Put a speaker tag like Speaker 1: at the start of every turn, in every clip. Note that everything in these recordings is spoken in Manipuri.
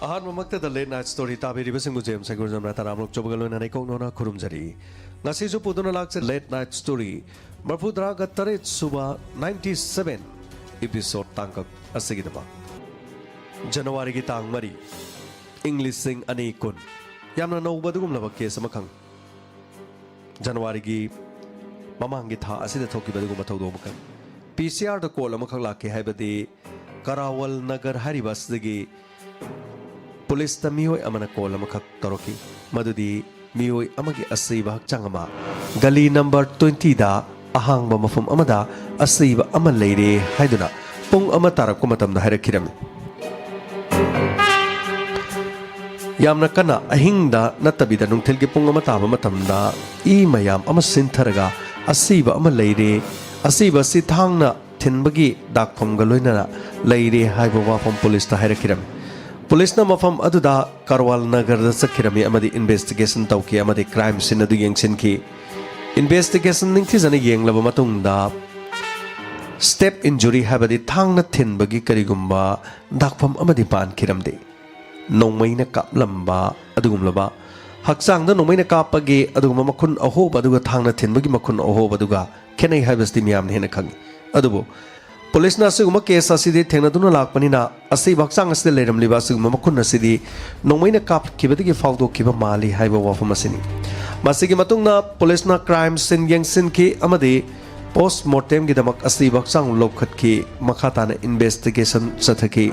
Speaker 1: अहमद लेट नाइट स्टोरी ताबीरिबसिंगु जेम सेगुरजमना तरामलुक चोबगलोना नेकोनोना खुरुमजरी ngasisu puduna lakse late night story marfudra ga taret suba 97 episode tangkak asigidaba January gi tang mari English sing ani kun yamna no badugum laba case amakhang January gi mamang gi tha asida thoki badugum thawdo makang PCR da call amakhang lakke haibadi Karawal Nagar Haribas dagi Police ta mihoy amana call amakhak taroki madudi miyoy amagi asiba hakchangama gali number 20 da ahangba mafum amada asiba ama leire haiduna pung ama tarak ko matamda hairakirami yamna kana ahingda natabida nungthilgi pung ama taba matamda I mayam ama sintharaga asiba ama leire asiba si thangna thinbagi dakpham ga loinana leire haiba wafam police ta hairakirami Police na mafam aduda Karawal Nagar da sakirami amadi investigation tawki amadi crime scene adu yengsin ki investigation ningthi jani yenglaba matung da step injury habadi thangna thinbagi karigumba dakpham amadi pan kiramde nongmaina kaplamba adugumlaba hakchang da nongmaina kapage aduguma makhun ahob aduga thangna thinbagi makhun ahob aduga kenai habasti miyam hena khangi adubo Police na siguma case asidi thengna duna lakpanina asi baksang asde leram liba siguma makhun asidi nongmaina kap kibadigi fawdo kiba mali haiba wafam asini masigi matungna police na crime scene yengsin ki amadi post mortem gi damak asi baksang lokhat ki makhatana investigation sathaki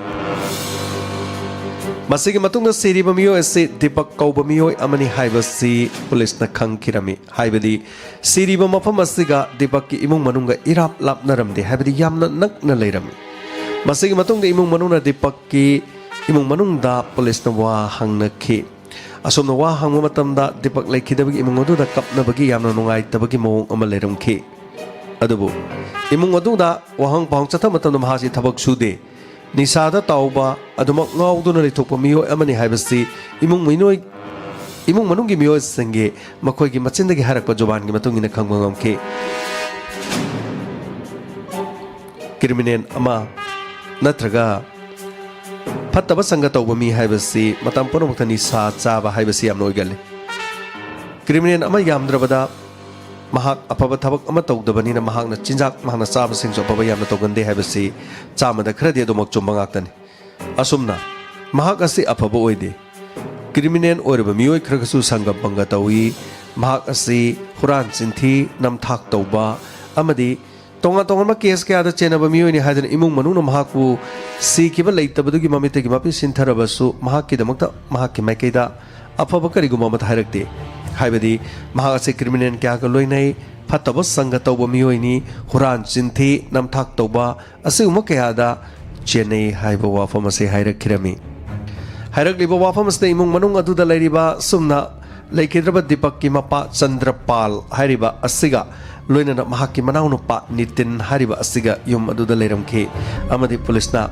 Speaker 1: masigi matungna siri bamiyo ase Deepak kauba miyo amani haiba si police na khangkirami haibadi siri ba mafam asiga Deepak ki imung manunga irap lapnaramde haibadi yamna nakna leirami masigi matungna imung manungna Deepak ki imung manungda police na wa hangna ki asomna wa hangma matamda Deepak laikhidabagi imung adu da kapnabagi yamna nungai tabagi mawong ama leiram ki adubu imung adu da wahang pahang chatha matamda mahasi thabak sude Nisada tauba adumak ngawduna litokpa miyo amani haibasi imung manunggi miyo sange makhoi gi machindagi harakpa joban gi matungina khangba ngamke criminal ama natraga phattaba sanga tauba mi haibasi matam ponomakta nisa chaba haibasi amno igale criminal ama yamdrabada mahak apaba thabak ama tawdabanina mahakna chinjak mahakna chaba singso apaba yamna tawgande haibasi chamada khradi adumak chumba ngaktani asumna mahak asi apaba oide criminal oirba mioi khragasu sangam banga tawi mahak asi huran chinthi namthak tawba amadi tonga tonga ma case kya da chenaba mioi ni hadan imung manuna mahakku sikiba leitabadugi mamitagi mapi sintharabasu mahakki damakta mahakki maikaida apaba kariguma mat hairakte haibadi mahakase criminal kya ka loinai phattaba sanga tawba mioi ni huran chinthi namthak tawba asuma kya da chenai haiba wafam ase hairakirami hairakliba wafam ase imung manung adu da lairiba sumna laikhidraba Deepak ki mapa Chandrapal hairiba asiga loinana mahakki manau nupa Nitin hariba asiga yum adu da leiramke amadi police na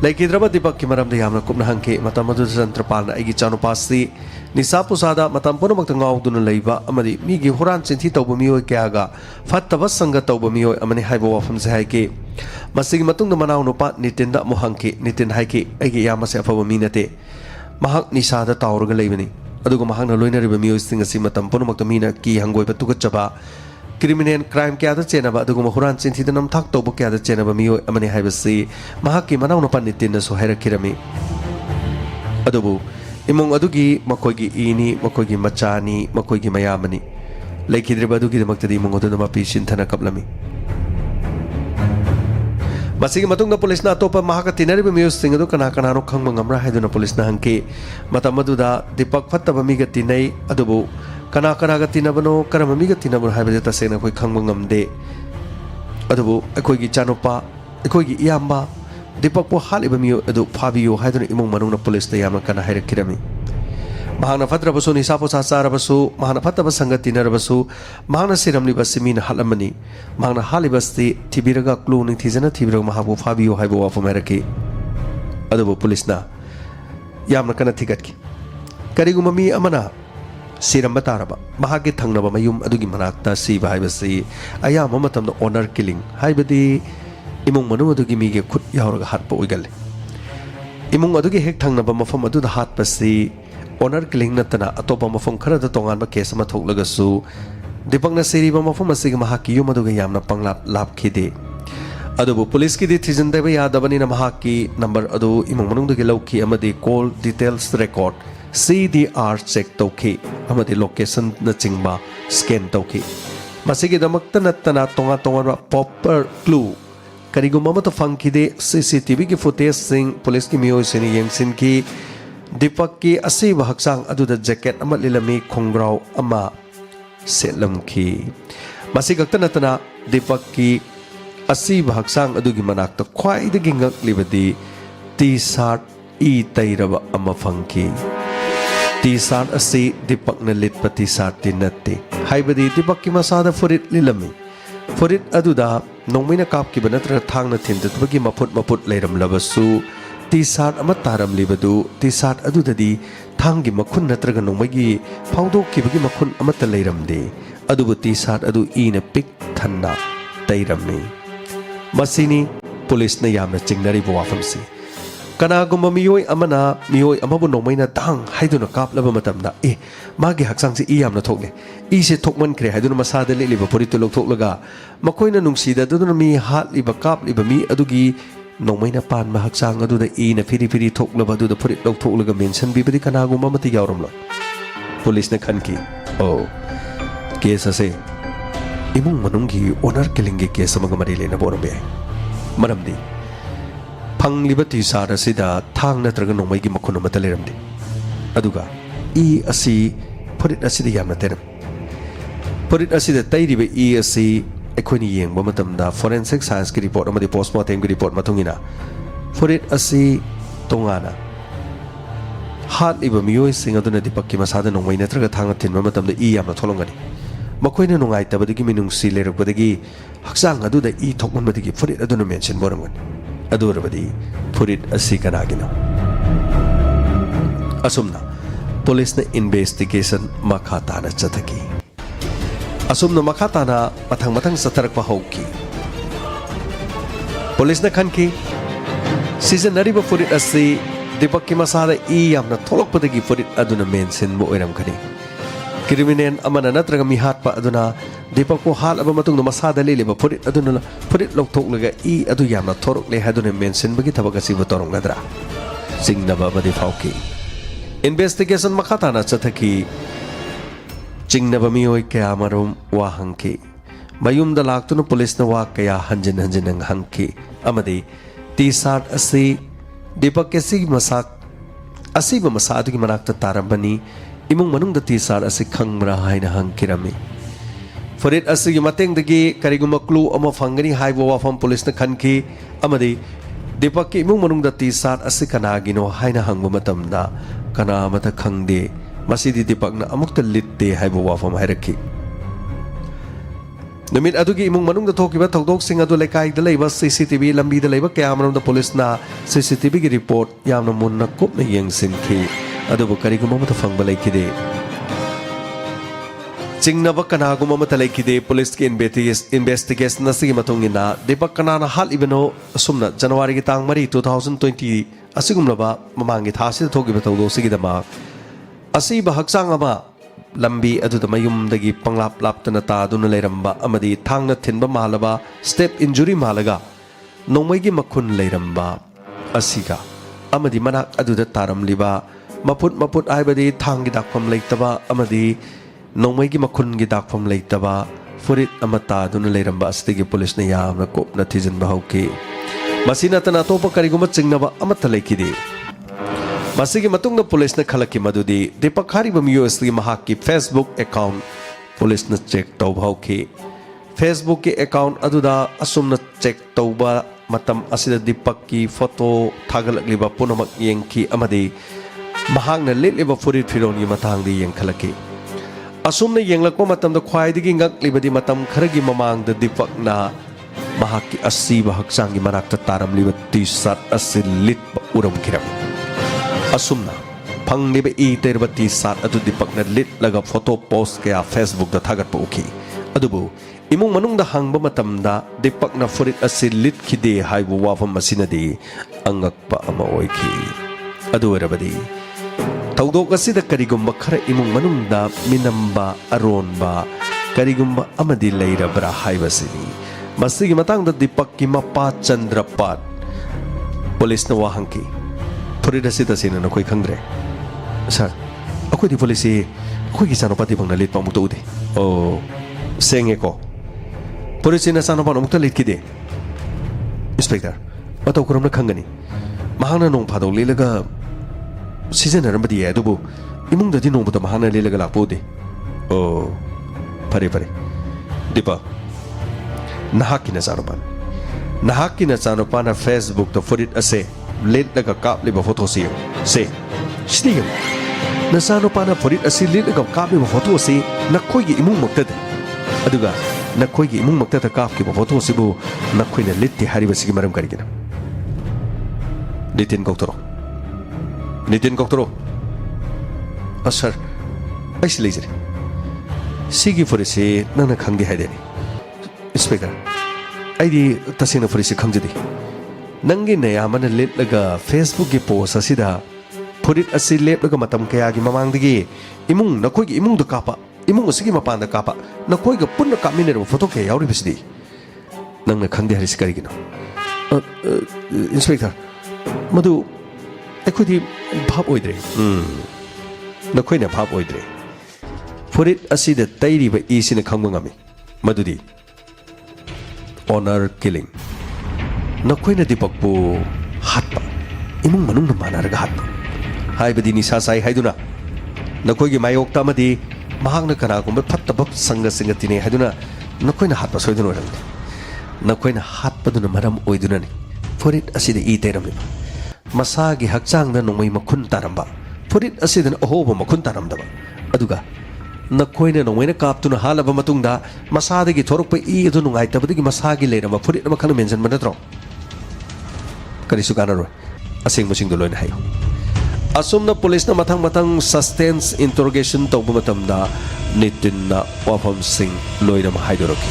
Speaker 1: laikhidraba Deepak ki maramda yamna kupna hangke matam adu Chandrapal na aigi chanupasi Nisa pusada matam pono makta ngawduna leiba amadi migi huran chinthi tawba miyo kyaga phattaba sanga tawba miyo amani haiba wafam se haike masigi matungda manaw nupa Nitin da muhangke Nitin haike aigi yamase afaba minate mahak nisa da tawrga leibani aduga mahakna loinariba miyo singasi matam pono makta mina ki hangoi patuga chaba criminal crime kya da chenaba aduga huran chinthi da namthak tawba kya da chenaba miyo amani haiba si mahakki manaw nupa Nitin na so hairakirami adubu imung adugi makoigi ini makoigi machani makoigi mayamani laikhidriba adugi damaktadi imung adu nama pisin thana kaplami masigi matungna police na atopa mahaka tinariba miyos sing adu kana kana no khangma ngamra haiduna police na hangke matamadu da Deepak phattaba miga tinai adubu kana kana ga tinabano karama miga tinabano haibade tasena koi khangma ngamde adubu akoigi chanupa akoigi iyamba Deepak po haliba miyo adu phabiyo haiduna imung manungna police ta yamna kana hairakirami mahana phatrabasu nisa po sacharabasu mahana phattaba sangati narabasu mahana siramli basimina halamani mahana halibasti thibiraga clue ning thijana thibiraga mahabu phabiyo haibo wafu meraki adu police na yamna kana thigatki kariguma mi amana siramba taraba mahagi thangnaba mayum adugi manakta siba haibasi ayama matamda honor killing haibadi imung manu adugi mige khut yauraga hatpa oigale imung adugi hek thangnaba mafam aduda hatpasi honor killing natana atopa mafam kharada tonganba case ama thoklagasu Dipakna siriba mafam asiga mahaki yum aduga yamna panglap lapkhide adubu police ki di thijandaba yadabani na mahaki number adu imung manungdagi lawki amadi call details record CDR check tawki amadi location na chingba scan tawki masigi damakta natana tonga tonga proper clue kariguma mato fangkide CCTV ki footage sing police ki miyoi sini yengsin ki Dipak ki asiba haksang aduda jacket ama lilami khongrau ama selam ki masigakta natana Dipak ki asiba haksang adugi manakta khwaidagi ngak libadi T-shirt e tairaba ama fangki T-shirt asi Dipak na litpa T-shirt tinate haibadi Dipak ki masada furit lilami furit aduda nongmina kapkiba natra thangna thindutbagi maput leiram labasu T-shirt ama taram libadu T-shirt adudadi thangi makhun natraga nongmagi phawdokibagi makhun amata leiramde adubu T-shirt adu ina pik thanna tairami masini police na yamna chingnari bawafamsi kanagumba miyoi amabu nongmaina dang haiduna kaplaba matamda magi haksang si iyamna thokle se thokman kre haiduna masada leliba poritu lokthoklaga makoina nungsida duduna mi hatliba kapliba mi adugi nongmaina pan ma haksang aduda ina firi thoklaba aduda phorit lokthoklaga mention bibadi kanagumba mati yawramlo police na khanki case ase imung manunggi honor killing gi case amaga mari lena borambe maramdi pangliba T-shirt asida thang natraga nongmai gi makhun amata leramdi aduga asi phorit asida yamna teram phorit asida tairiba asi ekhoni yengba matamda forensic science ki report amadi postmortem ki report matungina phorit asi tongana hat iba miyoi sing aduna Dipak ki masada nongmai natraga thanga thinba matamda yamna tholongani makoina nungai tabadagi minungsi lerakpadagi haksang aduda thokman madigi phorit aduna mention boramgani adurabadi phorit asi kanagino asumna police na investigation makhatana chathaki asumna makhatana mathang satarakpa hauki police na khanki season nariba phorit asi Dipak ki masada yamna tholokpadagi phorit aduna mention mo oiramkani criminal amana natraga mi hatpa aduna Dipak ko hal aba matung no masada leliba phorit aduna phorit lokthoklega adu yamna thorokle haduna mention bagi thabak asi botorongadra singnaba badi phauki investigation makhatana chathaki chingnaba miyoi kaya marum wa hangki mayumda laktuna police na wa kaya hanjin ang hangki amadi T-shirt asi Dipak kesi masak asiba masadu ki manakta tarambani imung manungda T-shirt asi khangra haina hangkirami Phorit asi mateng dagi kariguma clue ama fangani haibo wafam police na khanki amadi Dipak ki imung manungda T-shirt asi kanagino haina hangba matamda kana mata khangde masidi Dipak na amukta litte haibo wafam hairaki numit adugi imung manungda thokiba thodok sing adu lekai da leiba CCTV lambi da leiba camera da police na CCTV ki report yamna munna kupna yengsinki adubu kariguma mata fangba leikide Chingnaba kanaguma mata leikide police ki investigation na sigi matungina Dipak kanana hal ibeno sumna January ki tang mari 2020 asigumlaba mamangi thasi thokiba thodok sigi dama asiba haksang ama lambi aduda mayumdagi panglap laptana taduna leiramba amadi thangna thinba malaba step injury malaga nongmaigi makhun leiramba asiga amadi manak aduda taramliba maput aibadi thangi dakpham leitaba amadi nongmaigi makhun gi dakpham leitaba phorit amata duna leiramba asitigi police na yamna kopna thijanba hauki masina tana topa kariguma chingnaba amata leikidi masigi matungna police na khalaki madudi Dipak hariba miyosli mahaki Facebook account police na check tawba hauki Facebook ki account aduda asumna check tawba matam asida Dipak ki photo thagalagliba punamak yengki amadi mahakna litliba phorit fironi matangdi yengkhalaki asumna yenglakpa matamda khwaidigi ngaklibadi matam kharagi mamangda Dipak na mahaki asiba haksangi manakta taramliba T-shirt asilit uramkiram asumna pangliba terba T-shirt adu Dipak na lit laga photo post kaya Facebook da thagatpa uki adubu imung manungda hangba matamda Dipak na phorit asi lit kide haibu wafam masinadi angakpa ama oiki ꯑꯗꯨ ꯑꯣꯏꯔꯕꯗꯤ ꯊꯧꯗꯣꯛ ꯑꯁꯤꯗ ꯀꯔꯤꯒꯨꯝꯕ ꯈꯔ ꯏꯃꯨꯡ ꯃꯅꯨꯡꯗ ꯃꯤꯅꯝꯕ ꯑꯔꯣꯟꯕ ꯀꯔꯤꯒꯨꯝꯕ ꯑꯃꯗꯤ ꯂꯩꯔꯕ꯭ꯔꯥ ꯍꯥꯏꯕꯁꯤꯅꯤ ꯃꯁꯤꯒꯤ ꯃꯇꯥꯡꯗ ꯗꯤꯄꯛꯀꯤ ꯃꯄꯥ ꯆꯟꯗ꯭ꯔꯄꯥꯠ ꯄꯨꯂꯤꯁꯅ ꯋꯥ ꯍꯪꯈꯤ ꯐꯨꯔꯤꯠ ꯑꯁꯤ ꯇꯁꯦꯡꯅ ꯅꯈꯣꯏ ꯈꯪꯗ꯭ꯔꯦ ꯁꯥꯔ ꯑꯩꯈꯣꯏꯗꯤ ꯄꯨꯂꯤꯁꯁꯤ ꯑꯩꯈꯣꯏꯒꯤ ꯏꯆꯥꯅꯨꯄꯥ ꯗꯤꯄꯛꯅ ꯂꯤꯠꯄ ꯑꯃꯨꯛꯇ ꯎꯗꯦ ꯑꯣ ꯁꯦꯡꯉꯦꯀꯣ ꯐꯨꯔꯤꯠꯁꯤ ꯅꯆꯥꯅꯨꯄꯥꯅ ꯑꯃꯨꯛꯇ ꯂꯤꯠꯈꯤꯗꯦ ꯏꯟꯁꯄꯦꯛꯇꯔ ꯃꯇꯧ ꯀꯔꯝꯅ ꯈꯪꯒꯅꯤ ꯃꯍꯥꯛꯅ ꯅꯣꯡ ꯐꯥꯗꯣꯛ ꯂꯤꯠꯂꯒ ꯁꯤꯖꯤꯟꯅꯔꯝꯕꯗꯤ ꯌꯥꯏ ꯑꯗꯨꯕꯨ ꯏꯃꯨꯡꯗꯗꯤ ꯅꯣꯡꯃꯇ ꯃꯍꯥꯛꯅ ꯂꯤꯠꯂꯒ ꯂꯥꯛꯄ ꯎꯗꯦ ꯑꯣ ꯐꯔꯦ ꯐꯔꯦ ꯗꯤꯄꯛ ꯅꯍꯥꯛꯀꯤ ꯅꯆꯥꯅꯨꯄꯥꯅ ꯐꯦꯁꯕꯨꯛꯇ ꯐꯨꯔꯤꯠ ꯑꯁꯦ ꯂꯤꯠꯂꯒ ꯀꯥꯞꯂꯤꯕ ꯐꯣꯇꯣꯁꯤ ꯌꯦꯡꯉꯨ ꯁꯦ ꯁꯤꯗ ꯌꯦꯡꯉꯨ ꯅꯆꯥꯅꯨꯄꯥꯅ ꯐꯨꯔꯤꯠ ꯑꯁꯤ ꯂꯤꯠꯂꯒ ꯀꯥꯞꯂꯤꯕ ꯐꯣꯇꯣ ꯑꯁꯤ ꯅꯈꯣꯏꯒꯤ ꯏꯃꯨꯡꯃꯛꯇꯗ ꯑꯗꯨꯒ ꯅꯈꯣꯏꯒꯤ ꯏꯃꯨꯡꯃꯛꯇꯗ ꯀꯥꯞꯈꯤꯕ ꯐꯣꯇꯣ ꯑꯁꯤꯕꯨ ꯅꯈꯣꯏꯅ ꯂꯤꯠꯇꯦ ꯍꯥꯏꯔꯤꯕꯁꯤꯒꯤ ꯃꯔꯝ ꯀꯔꯤꯒꯤꯅꯣ ꯅꯤꯇꯤꯟ ꯀꯧꯊꯣꯔꯛꯑꯣ ꯁꯥꯔ ꯑꯩꯁꯤ ꯂꯩꯖꯔꯦ ꯁꯤꯒꯤ ꯐꯨꯔꯤꯠꯁꯤ ꯅꯪꯅ ꯈꯪꯗꯦ ꯍꯥꯏꯗꯦꯅꯤ ꯏꯟꯁꯄꯦꯛꯇꯔ ꯑꯩꯗꯤ ꯇꯁꯦꯡꯅ ꯐꯨꯔꯤꯠꯁꯤ ꯈꯪꯖꯗꯦ ꯅꯪꯒꯤ ꯅꯌꯥꯝꯕꯅ ꯂꯤꯠꯂꯒ ꯐꯦꯁꯕꯨꯛꯀꯤ ꯄꯣꯁ ꯑꯁꯤꯗ ꯐꯨꯔꯤꯠ ꯑꯁꯤ ꯂꯦꯞꯂꯒ ꯃꯇꯝ ꯀꯌꯥꯒꯤ ꯃꯃꯥꯡꯗꯒꯤ ꯅꯈꯣꯏꯒꯤ ꯏꯃꯨꯡꯗ ꯀꯥꯞꯄ ꯏꯃꯨꯡ ꯑꯁꯤꯒꯤ ꯃꯄꯥꯟꯗ ꯀꯥꯞꯄ ꯅꯈꯣꯏꯒ ꯄꯨꯟꯅ ꯀꯥꯞꯃꯤꯟꯅꯔꯕ ꯐꯣꯇꯣ ꯀꯌꯥ ꯌꯥꯎꯔꯤꯕꯁꯤꯗꯤ ꯅꯪꯅ ꯈꯪꯗꯦ ꯍꯥꯏꯔꯤꯁꯤ ꯀꯔꯤꯒꯤꯅꯣ ꯏꯟꯁꯄꯦꯛꯇꯔ ꯃꯗꯨ ꯑꯩꯈꯣꯏꯗꯤ ꯚꯥꯞ ꯑꯣꯏꯗ꯭ꯔꯦ ꯅꯈꯣꯏꯅ ꯚꯥꯞ ꯑꯣꯏꯗ꯭ꯔꯦ ꯐꯨꯔꯤꯠ ꯑꯁꯤꯗ ꯇꯩꯔꯤꯕ ꯏꯁꯤꯅ ꯈꯪꯕ ꯉꯝꯃꯤ ꯃꯗꯨꯗꯤ ꯑꯣꯅꯔ ꯀꯤꯂꯤꯡ ꯅꯈꯣꯏꯅ ꯗꯤꯄꯛꯄꯨ ꯍꯥꯠꯄ ꯏꯃꯨꯡ ꯃꯅꯨꯡꯅ ꯃꯥꯟꯅꯔꯒ ꯍꯥꯠꯄ ꯍꯥꯏꯕꯗꯤ ꯅꯤꯁꯥ ꯆꯥꯏ ꯍꯥꯏꯗꯨꯅ ꯅꯈꯣꯏꯒꯤ ꯃꯥꯌꯣꯛꯇ ꯑꯃꯗꯤ ꯃꯍꯥꯛꯅ ꯀꯅꯥꯒꯨꯝꯕ ꯐꯠꯇꯕ ꯁꯪꯒꯁꯤꯡꯒ ꯇꯤꯟꯅꯩ ꯍꯥꯏꯗꯨꯅ ꯅꯈꯣꯏꯅ ꯍꯥꯠꯄ ꯁꯣꯏꯗꯅ ꯑꯣꯏꯔꯝꯃꯤ ꯅꯈꯣꯏꯅ ꯍꯥꯠꯄꯗꯨꯅ ꯃꯔꯝ ꯑꯣꯏꯗꯨꯅꯅꯤ ꯐꯨꯔꯤꯠ ꯑꯁꯤꯗ ꯏ ꯇꯩꯔꯝꯂꯤꯕ ꯃꯁꯥꯒꯤ ꯍꯛꯆꯥꯡꯗ ꯅꯣꯡꯃꯩ ꯃꯈꯨꯟ ꯇꯥꯔꯝꯕ ꯐꯨꯔꯤꯠ ꯑꯁꯤꯗꯅ ꯑꯍꯣꯕ ꯃꯈꯨꯟ ꯇꯥꯔꯝꯗꯕ ꯑꯗꯨꯒ नखोइने नोंगैना कापतुना हालब मतुंगदा मसादगी थोरकपा इ अदु नुंगाइतबदगी मसागी लेरम फुरित अमा खन मेंशन मनत्रो करिसु कानरो असेंग मसिंगदो लोइन हायो असुमना पुलिसना मथंग मथंग सस्टेंस इंटरोगेशन तौब मतमदा नितिनना वाफम सिंह लोइनम हाइदोरकी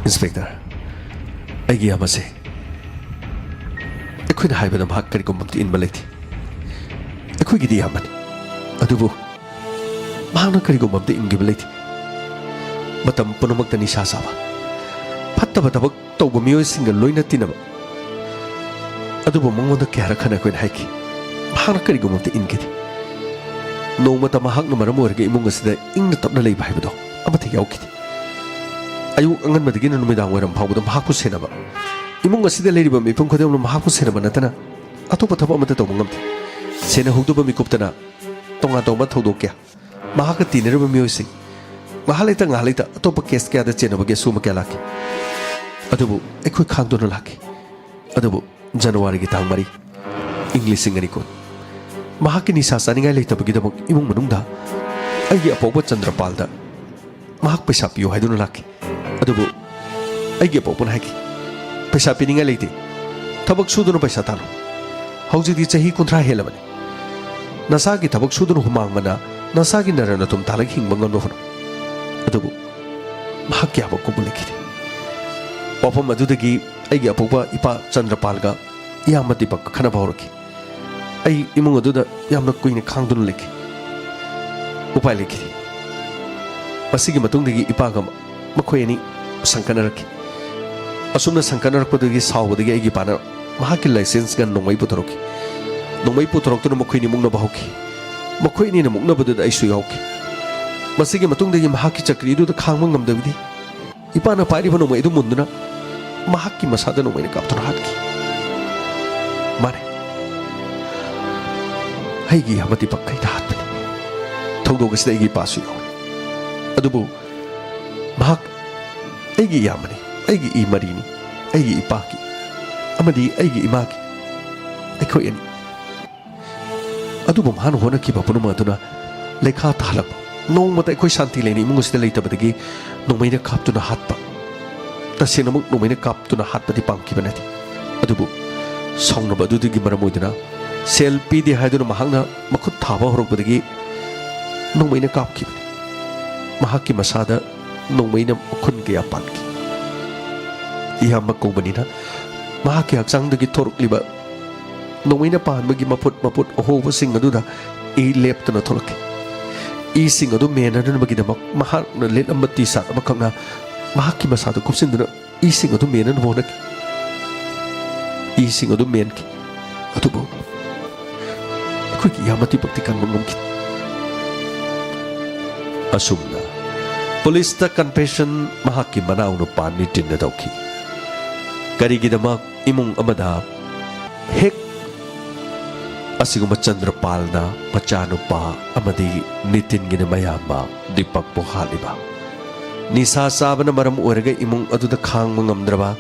Speaker 1: इंस्पेक्टर अगी अमसे अखुना हाइबदम हक करिगुमति इन बलेति अखुगिदी हमन अदुबु मांगना करिगुमति इंगिब लेति मतम पुनमक्ता निशा साबा फत्तब तबक तौब मियोय सिंग लोइना तिनब अदुबु मंगोंदा क्यारा खना कोइन हाइकी मांगना करिगुमति इनगिदी नोमता महाकना मरम ओरगे इमुंग असिदा इंगना तपना लेबा हाइबदो अमथे यावकिदी अयुक अंगन मदगिना नुमिदांग वरम फावबदो महाकु सेनबा इमुंग असिदा लेरिबा मिफम खदेमनो महाकु सेनबा नतना अतोपा थबक अमते तौब ngamte सेना हुगदोबा मिकुपतना तोंगा तोंबा थौदोक्या महाका तिनरबा मियोयसिंग महालेता ngaleita अतोपा केस क्या चेनबगे सुम क्या लाके अदुबु एखोय खांगदोना लाके अदुबु जनवरी की तांग मरी इंग्लिश सिंगनी को महाकी निशा सानिंगाय लेतबगिदमक इमुंग मनुंगदा अइगी अपोबा चंद्रपालदा महाक पैसा पियो हाइदुना लाके अदुबु अइगी अपोबन हाइकी पैसा पिनिंगाय लेते थबक सुदुना पैसा तानो हौजिदी चही 30 हेलबने नसागी थबक सुदुना हुमांगमना नसागी नरना तुम तालग हिंगबंग नोफनो अदुबु महाक याबो कुबुलेखिदे वाफम अदुदगी अइगी अपोबा इपा चंद्रपालगा यामा दीपक खनबा होरकी अइ इमुंग अदुदा यामना कुइने खांगदुना लेखि उपाय लेखिदे मसिगी मतुंगदगी इपागा मखोयनी संकनरकी असुमना संकनरकपदगी सावबदगी अइगी पाना महाकी लाइसेंस गन नोंगै पुतरोकी नोंगै पुतरोक्तुना मखोयनी मुंगना बाहोकी मखोयनी न मुंगनबदुदा अइसु यावकी मसिगी मतुंगदगी महाकी चक्रीदुदा खांगबा ngamdabidi ipana pairiba nोंगै दु मुंदुना महाकी मसादा नोंगैना कापतुना हातकी माने अइगी हमति पक्कैदा हातपनि थौदोगसिदा अइगी पासु याव अदुबु महाक अइगी यामनि अइगी इ मरिनि अइगी इपाकी अमदि अइगी इमाकी अखोयनि अदुबु महान होनखिबा पुनुमा अदुना लेखा तालक नोंमता अखोय शांति लेनि इमुंगसिदा लेतबदगी नोंमैना कापतुना हातपा तसेनमुक नोंमैना कापतुना हातपदि पांखिबा नथि अदुबु साउनब अदुदगी मरम ओइदुना सेल पीदे हाइदुना महांगना मखुत थाबा होरकबदगी नोंमैना कापखिबनि महाकी मसादा नोंमैना मखुन गया पानखि इहाम कौबनिना महाकी हक्सांगदगी थोरकलिबा nongina pan magi maput oho sing adu da I lep na tholak I sing adu mena na magi da mahak na let amati sat amakang na mahak ki masado kupsin na I sing adu mena na bonak I sing adu men ki adu bo ko ki yamati paktikan mongom ki asumna police ta confession mahak ki manaw no pan ni tin na dauki kari gi damak imong amada hek asiguma Chandrapal na pachano pa amadi nitin gina mayama dipak po haliba nisa saba na maram oraga imong adu da khang mangamdraba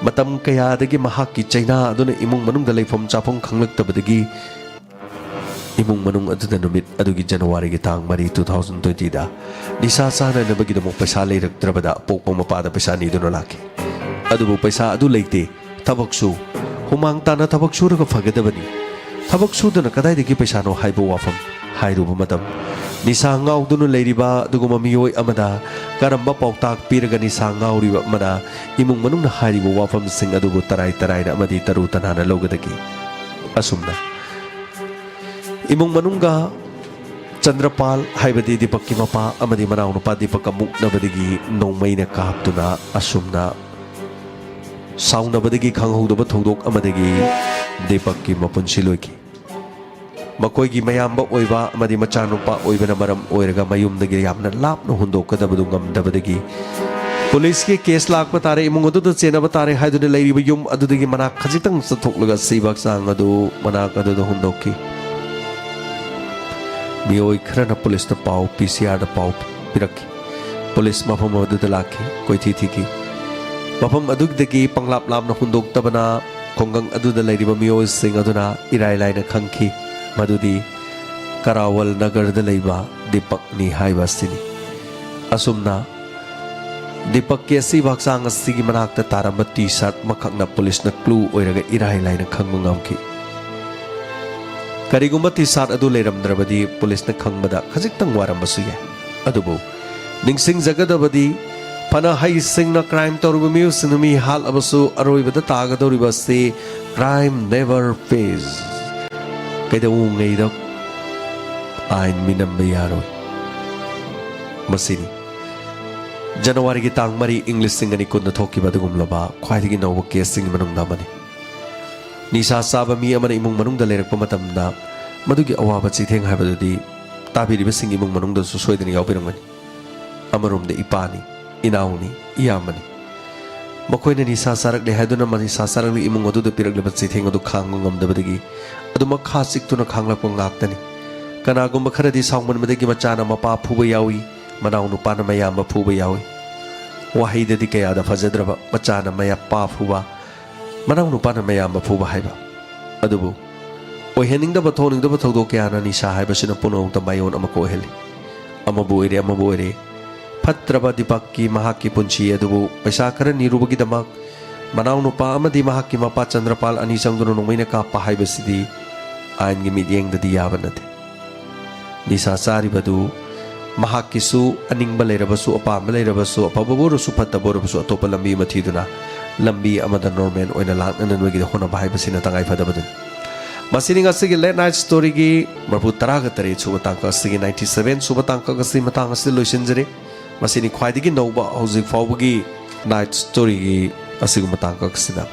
Speaker 1: matam kaya dagi mahak ki China adu na imong manung dalay fom chapong khanglak tabadagi imong manung adu da numit adu gi January gi tang mari 2020 da nisa sana na bagi damong paisa layrak drabada pokpong mapada paisa ni dono laki adu bu paisa adu layte tabaksu humang tana tabaksu raga fagadabani tabaksu dana kadai dagi paisa no haibo wafam hairuba matam nisa ngaw dono layriba duguma miyoy amada karamba pautak piraga nisa ngaw riba amada imong manung na haibo wafam sing adu bu taray na amadi taru tanana logadagi asumna imong manungga Chandrapal haibadi Deepak ki mapa amadi manaw no pa Deepak amuk na badigi nongmay na kahaptuna asumna saung na badigi khanghog da thodok amadigi Deepak ki mapunsiloy ki makoy gi mayamba oiba amadi machano pa oiba na maram oiraga mayum dagi yamna lap no hundok ka dabadu ngam dabadigi police ki case lak pa tare imong adu chena ba tare haidu ne lairi yum adu dagi manak khajitang sathok laga sibak sang adu manak adu hundok ki miyoy khara na police na pau PCR na pau piraki police mafam adu da laki koi thi ki mafam adug dagi panglap lam na hundok tabana khongang adu da lairi ba miyoy sing adu na irai lai na khangki madudi Karawal Nagar da laiba Deepak ni haiba sini asumna Deepak ki asi baksang asigi manak ta taramba t-shirt makhak na police na clue oiraga irai lai na khangmungam ki karigumba t-shirt adu leiramdrabadi police na khangbada khajiktang waram basu ya adubo ningsing jagadabadi pana hai sing na crime toruba miu sinumi hal abasu aroibada tagadoriba se crime never pays kaida ungei da ain minam bayaro masini January ki tang mari English singani kunna thoki badugum laba khwaidigi nowa case sing manung namani nisa saba mi amana imung manung da lerak pamatamda madugi awaba chitheng haibadudi tabiriba sing imung manung da su soidani yawpirangani amarum de ipani inauni iyamani makoina nisa sarak le haiduna mani sasarak li imung adu da piragleba chitheng adu khanggo ngamdabadagi adu makha siktuna khanglakpa ngaktani kanagumba kharadi sangman madagi machana mapa phuba yawi manaw nupana mayamba phuba yawi wahidadi kaya da fajadraba machana maya pa phuba manaw nupana mayamba phuba haiba adubu oheningda bathoningda bathodo kaya na nisa haiba sina punong tamayon amako heli amabu ere Phatraba Deepak ki mahak ki punchi adubu paisa khara nirubagi damak manaw nupa amadi mahak ki mapa Chandrapal ani sangduno nongmai na ka pahai basidi ain gi midyeng da diyaban nate nisa sari badu mahak ki su aning balerabasu apa balerabasu apa baburu su phataburu atopa lambi mathiduna lambi amada normal oina laknan wagi da hona bahai basina tangai phadabadun masini ngasigi late night story gi marpu taraga tare chubatangka sigi 97 subatangka gasi matang asi loisinjare masini khwaidigi noba hojik fawbagi night story gi asigu matangka sida